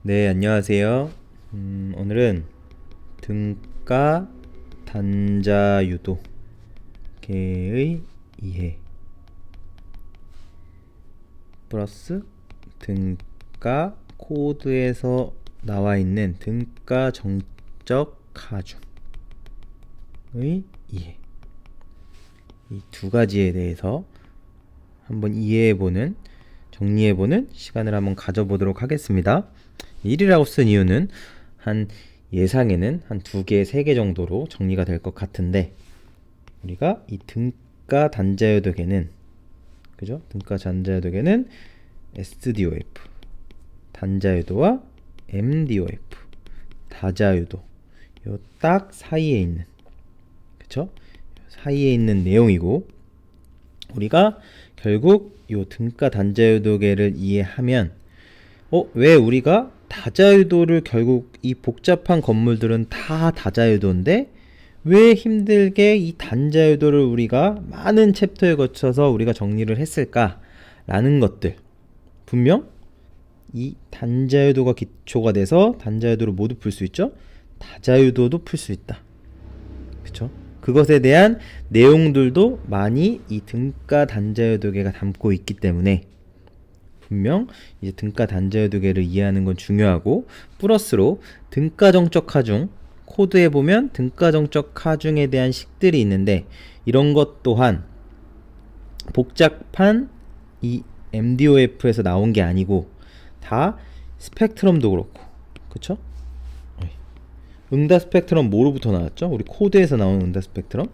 네, 안녕하세요. 오늘은 등가 단자 유도계의 이해 플러스 등가 코드에서 나와 있는 등가 정적 하중의 이해, 이 두 가지에 대해서 한번 이해해보는, 정리해보는 시간을 한번 가져보도록 하겠습니다. 1이라고 쓴 이유는 한 예상에는 한 2개, 3개 정도로 정리가 될 것 같은데, 우리가 이 등가 단자유도계는, 그죠? 등가 단자유도계는 SDOF 단자유도와 MDOF 다자유도, 요 딱 사이에 있는, 그쵸? 사이에 있는 내용이고, 우리가 결국 요 등가 단자유도계를 이해하면 왜 우리가 다자유도를, 결국 이 복잡한 건물들은 다 다자유도인데 왜 힘들게 이 단자유도를 우리가 많은 챕터에 거쳐서 우리가 정리를 했을까 라는 것들, 분명 이 단자유도가 기초가 돼서 단자유도를 모두 풀 수 있죠. 다자유도도 풀 수 있다, 그쵸? 그것에 대한 내용들도 많이 이 등가 단자유도계가 담고 있기 때문에 분명 이제 등가 단자유도계를 이해하는 건 중요하고, 플러스로 등가정적 하중, 코드에 보면 등가정적 하중에 대한 식들이 있는데, 이런 것 또한 복잡한 이 MDOF에서 나온 게 아니고 다 스펙트럼도 그렇고, 그쵸? 응답 스펙트럼 뭐로부터 나왔죠? 우리 코드에서 나온 응답 스펙트럼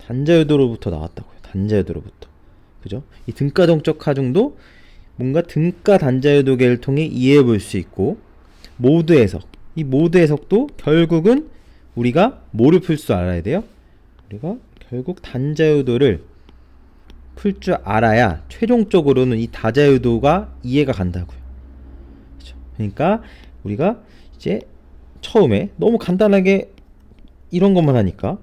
단자유도로부터 나왔다고요. 단자유도로부터. 그죠? 이 등가정적 하중도 뭔가 등가 단자유도계를 통해 이해해 볼 수 있고, 모드 해석, 이 모드 해석도 결국은 우리가 뭐를 풀 줄 알아야 돼요? 우리가 결국 단자유도를 풀 줄 알아야 최종적으로는 이 다자유도가 이해가 간다고요. 그렇죠? 그러니까 우리가 이제 처음에 너무 간단하게 이런 것만 하니까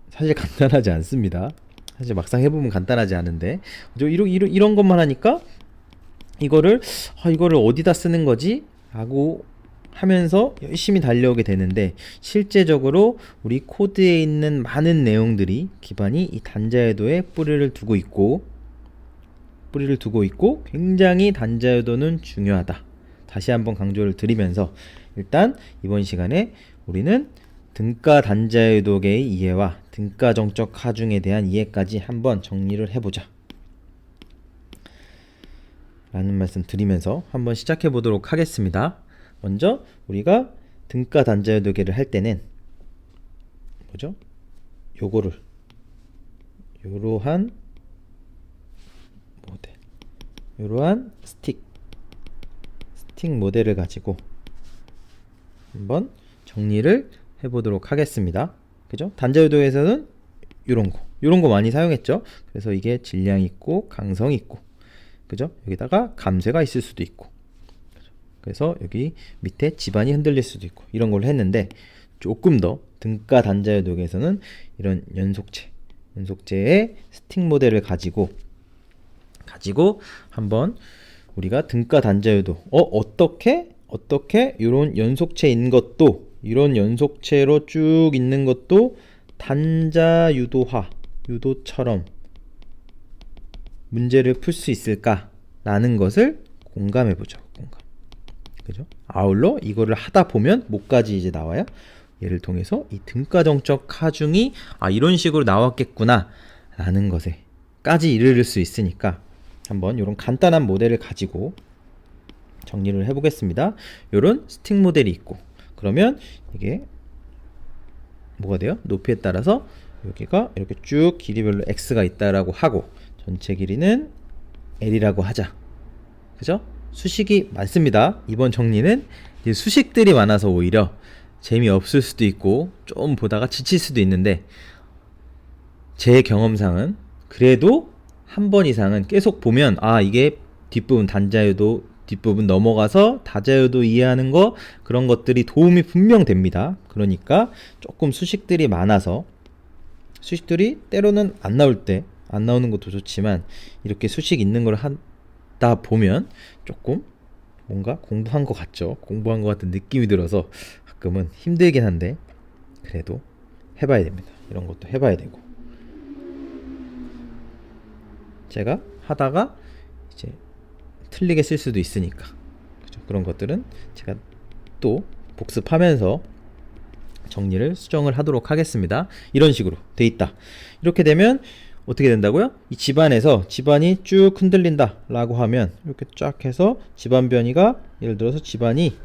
사실 간단하지 않습니다. 사실 막상 해보면 간단하지 않은데, 이런 것만 하니까 이거를 어디다 쓰는 거지? 라고 하면서 열심히 달려오게 되는데, 실제적으로 우리 코드에 있는 많은 내용들이 기반이 이 단자유도에 뿌리를 두고 있고 굉장히 단자유도는 중요하다. 다시 한번 강조를 드리면서, 일단 이번 시간에 우리는 등가 단자유도계의 이해와 등가 정적 하중에 대한 이해까지 한번 정리를 해보자 라는 말씀 드리면서 한번 시작해 보도록 하겠습니다. 먼저 우리가 등가 단자유도계를 할 때는 뭐죠? 요러한 모델, 요러한 스틱 모델을 가지고 한번 정리를 해보도록 하겠습니다. 그죠? 단자유도에서는 요런 거 많이 사용했죠. 그래서 이게 질량 있고 강성 있고, 그죠? 여기다가 감쇄가 있을 수도 있고, 그래서 여기 밑에 지반이 흔들릴 수도 있고, 이런 걸 했는데, 조금 더 등가 단자유도에서는 이런 연속체의 스틱 모델을 가지고 한번 우리가 등가 단자유도 어떻게 이런 연속체 있는 것도, 이런 연속체로 쭉 있는 것도 유도처럼 문제를 풀 수 있을까 라는 것을 공감해보죠. 그죠? 아울러 이거를 하다 보면 뭐까지 이제 나와요? 얘를 통해서 이 등가정적 하중이 이런 식으로 나왔겠구나 라는 것에까지 이르를 수 있으니까, 한번 이런 간단한 모델을 가지고 정리를 해보겠습니다. 이런 스틱 모델이 있고, 그러면 이게 뭐가 돼요? 높이에 따라서 여기가 이렇게 쭉 길이별로 x가 있다라고 하고, 전체 길이는 l이라고 하자. 그죠? 수식이 많습니다. 이번 정리는 이제 수식들이 많아서 오히려 재미없을 수도 있고 좀 보다가 지칠 수도 있는데, 제 경험상은 그래도 한 번 이상은 계속 보면 이게 뒷부분 단자유도 뒷부분 넘어가서 다자유도 이해하는 거, 그런 것들이 도움이 분명 됩니다. 그러니까 조금 수식들이 많아서, 수식들이 때로는 안 나오는 것도 좋지만, 이렇게 수식 있는 걸 하다 보면 조금 뭔가 공부한 것 같죠? 공부한 것 같은 느낌이 들어서 가끔은 힘들긴 한데 그래도 해봐야 됩니다. 이런 것도 해봐야 되고 제가 하다가 이제 틀리게 쓸 수도 있으니까 그죠? 그런 것들은 제가 또 복습하면서 정리를 수정을 하도록 하겠습니다. 이런 식으로 돼 있다. 이렇게 되면 어떻게 된다고요? 이 집안에서 집안이 쭉 흔들린다 라고 하면 이렇게 쫙 해서 집안 변이가 예를 들어서 집안이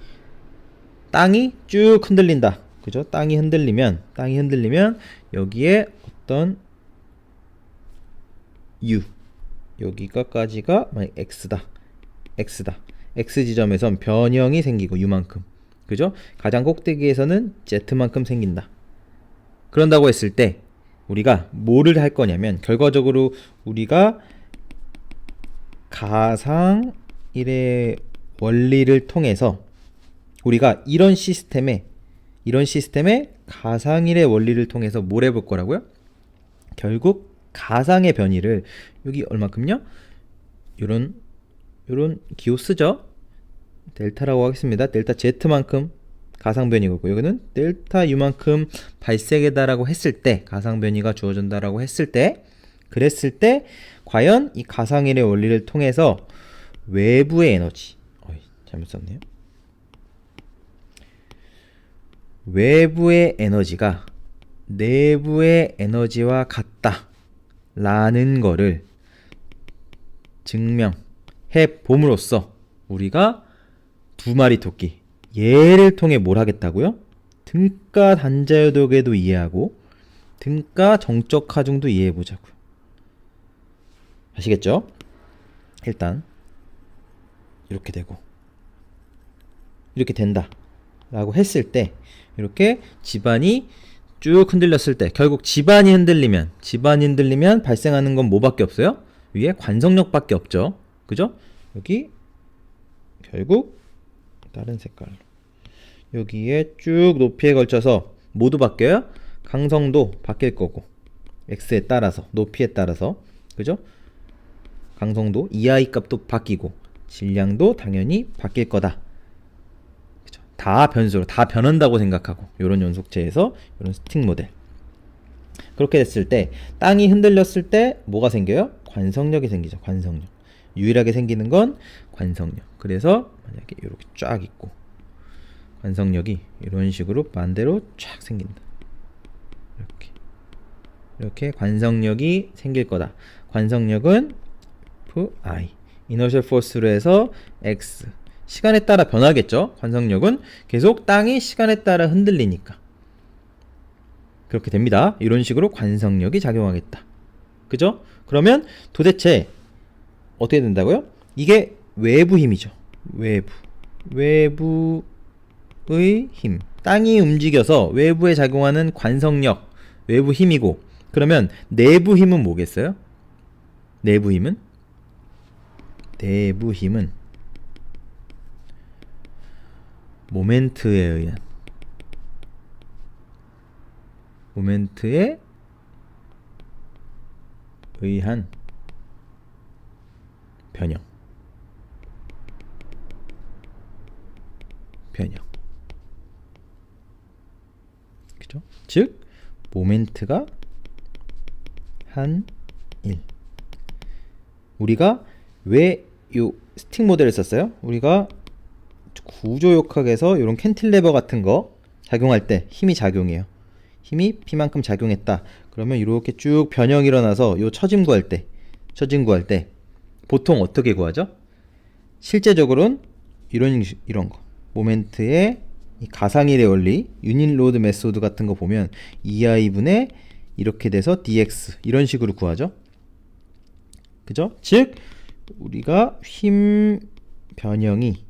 땅이 쭉 흔들린다. 그죠? 땅이 흔들리면 여기에 어떤 U 여기까지가 만약 X다. X 지점에선 변형이 생기고 U만큼. 그죠? 가장 꼭대기에서는 Z만큼 생긴다. 그런다고 했을 때 우리가 뭐를 할 거냐면 결과적으로 우리가 가상일의 원리를 통해서 우리가 이런 시스템에 가상일의 원리를 통해서 뭘 해볼 거라고요? 결국 가상의 변이를 여기 얼마큼요? 요런 기호 쓰죠? 델타라고 하겠습니다. 델타 Z만큼 가상 변이고 여기는 델타 U만큼 발생이다라고 했을 때 가상 변이가 주어진다라고 했을 때 그랬을 때 과연 이 가상일의 원리를 통해서 외부의 에너지 잘못 썼네요. 외부의 에너지가 내부의 에너지와 같다 라는 거를 증명해 봄으로써 우리가 두 마리 토끼 얘를 통해 뭘 하겠다고요? 등가 단자요독에도 이해하고 등가 정적 하중도 이해해 보자고요. 아시겠죠? 일단 이렇게 되고 이렇게 된다 라고 했을 때 이렇게 집안이 쭉 흔들렸을 때 결국 집안이 흔들리면 발생하는 건 뭐밖에 없어요? 위에 관성력밖에 없죠. 그죠? 여기 결국 다른 색깔로 여기에 쭉 높이에 걸쳐서 모두 바뀌어요. 강성도 바뀔 거고 x에 따라서 높이에 따라서 그죠? 강성도 EI 값도 바뀌고 질량도 당연히 바뀔 거다. 그죠? 다 변수로 다 변한다고 생각하고 이런 연속체에서 이런 스틱 모델 그렇게 됐을 때 땅이 흔들렸을 때 뭐가 생겨요? 관성력이 생기죠. 관성력. 유일하게 생기는 건 관성력. 그래서 만약에 이렇게 쫙 있고 관성력이 이런 식으로 반대로 쫙 생긴다. 이렇게 관성력이 생길 거다. 관성력은 I inertial force로 해서 X 시간에 따라 변하겠죠. 관성력은 계속 땅이 시간에 따라 흔들리니까 그렇게 됩니다. 이런 식으로 관성력이 작용하겠다. 그죠? 그러면 도대체 어떻게 된다고요? 이게 외부 힘이죠. 외부의 힘. 땅이 움직여서 외부에 작용하는 관성력, 외부 힘이고 그러면 내부 힘은 뭐겠어요? 내부 힘은 모멘트에 의한 변형. 그죠? 즉 모멘트가 한 1. 우리가 왜 요 스틱 모델을 썼어요? 우리가 구조역학에서 이런 캔틸레버 같은 거 작용할 때 힘이 작용해요. 힘이 P만큼 작용했다. 그러면 이렇게 쭉 변형이 일어나서 요 처짐 구할 때 보통 어떻게 구하죠? 실제적으로는 이런 거. 모멘트의 가상일의 원리, 유닛 로드 메소드 같은 거 보면 EI분의 이렇게 돼서 dx 이런 식으로 구하죠. 그죠? 즉 우리가 힘 변형이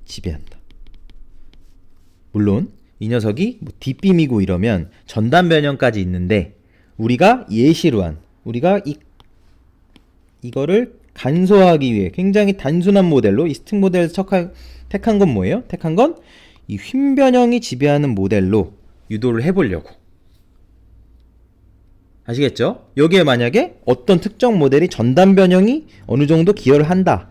지배한다. 물론 이 녀석이 뭐 뒷빔이고 이러면 전단 변형까지 있는데 우리가 예시로 한 우리가 이거를 간소화하기 위해 굉장히 단순한 모델로 이 스틱 모델에서 택한 건 뭐예요? 택한 건 이 힘 변형이 지배하는 모델로 유도를 해보려고. 아시겠죠? 여기에 만약에 어떤 특정 모델이 전단 변형이 어느 정도 기여를 한다.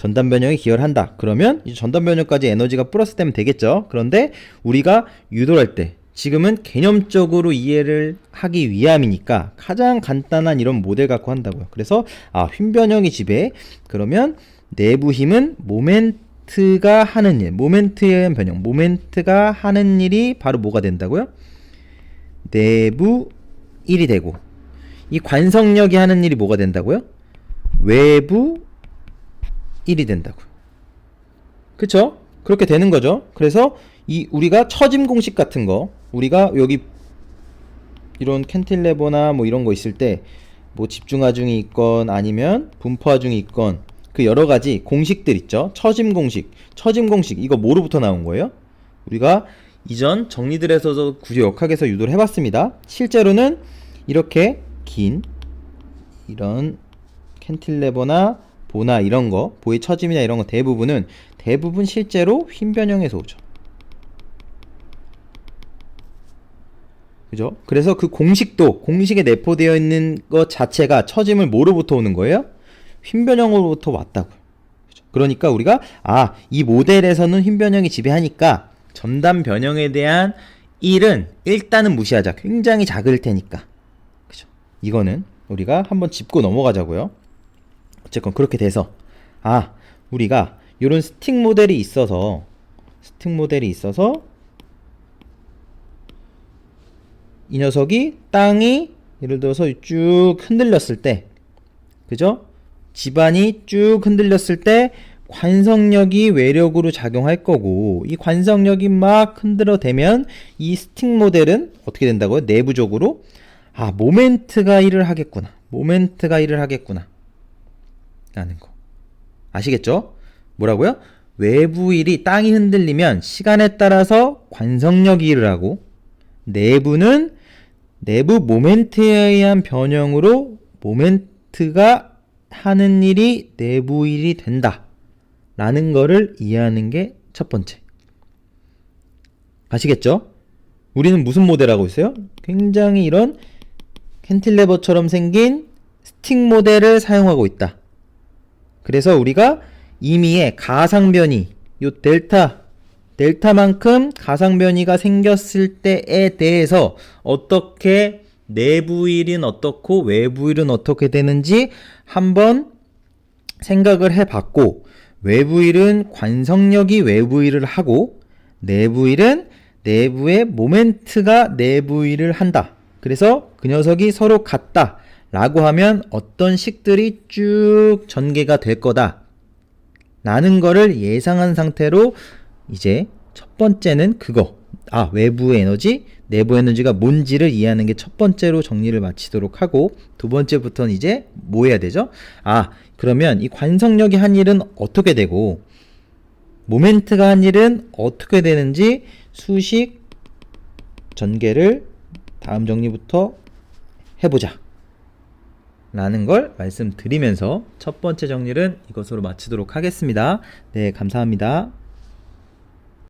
전단 변형에 기여를 한다. 그러면 이제 전단 변형까지 에너지가 플러스 되면 되겠죠. 그런데 우리가 유도할 때 지금은 개념적으로 이해를 하기 위함이니까 가장 간단한 이런 모델 갖고 한다고요. 그래서 휨 변형이 지배. 그러면 내부 힘은 모멘트가 하는 일, 모멘트에 의한 변형, 모멘트가 하는 일이 바로 뭐가 된다고요? 내부 1이 되고, 이 관성력이 하는 일이 뭐가 된다고요? 외부 1이 된다고요. 그쵸? 그렇게 되는 거죠. 그래서 이 우리가 처짐 공식 같은 거, 우리가 여기 이런 캔틸레버나 뭐 이런 거 있을 때 뭐 집중하중이 있건 아니면 분포하중이 있건 그 여러 가지 공식들 있죠. 처짐 공식 이거 뭐로부터 나온 거예요? 우리가 이전 정리들에서도 구조 역학에서 유도를 해봤습니다. 실제로는 이렇게 긴 이런 캔틸레버나 보나 이런 거, 보의 처짐이나 이런 거 대부분 실제로 휨 변형에서 오죠. 그죠? 그래서 그 공식에 내포되어 있는 것 자체가 처짐을 뭐로부터 오는 거예요? 휨 변형으로부터 왔다고요. 그죠? 그러니까 우리가 이 모델에서는 휨 변형이 지배하니까 전단 변형에 대한 일은 일단은 무시하자. 굉장히 작을 테니까. 그죠? 이거는 우리가 한번 짚고 넘어가자고요. 어쨌건 그렇게 돼서 우리가 이런 스틱 모델이 있어서 이 녀석이 땅이 예를 들어서 쭉 흔들렸을 때, 그죠? 집안이 쭉 흔들렸을 때 관성력이 외력으로 작용할 거고, 이 관성력이 막 흔들어대면 이 스틱 모델은 어떻게 된다고요? 내부적으로 모멘트가 일을 하겠구나 라는 거 아시겠죠? 뭐라고요? 외부 일이 땅이 흔들리면 시간에 따라서 관성력이 일을 하고, 내부는 내부 모멘트에 의한 변형으로 모멘트가 하는 일이 내부 일이 된다 라는 거를 이해하는 게 첫 번째. 아시겠죠? 우리는 무슨 모델 하고 있어요? 굉장히 이런 캔틸레버처럼 생긴 스틱 모델을 사용하고 있다. 그래서 우리가 이미의 가상변이, 요 델타만큼 가상변이가 생겼을 때에 대해서 어떻게 내부일은 어떻고 외부일은 어떻게 되는지 한번 생각을 해봤고, 외부일은 관성력이 외부일을 하고 내부일은 내부의 모멘트가 내부일을 한다. 그래서 그 녀석이 서로 같다 라고 하면 어떤 식들이 쭉 전개가 될 거다 라는 거를 예상한 상태로 이제 첫 번째는 그거 외부의 에너지, 내부 에너지가 뭔지를 이해하는 게 첫 번째로 정리를 마치도록 하고, 두 번째부터는 이제 뭐 해야 되죠? 그러면 이 관성력이 한 일은 어떻게 되고 모멘트가 한 일은 어떻게 되는지 수식 전개를 다음 정리부터 해보자 라는 걸 말씀드리면서 첫 번째 정리는 이것으로 마치도록 하겠습니다. 네, 감사합니다.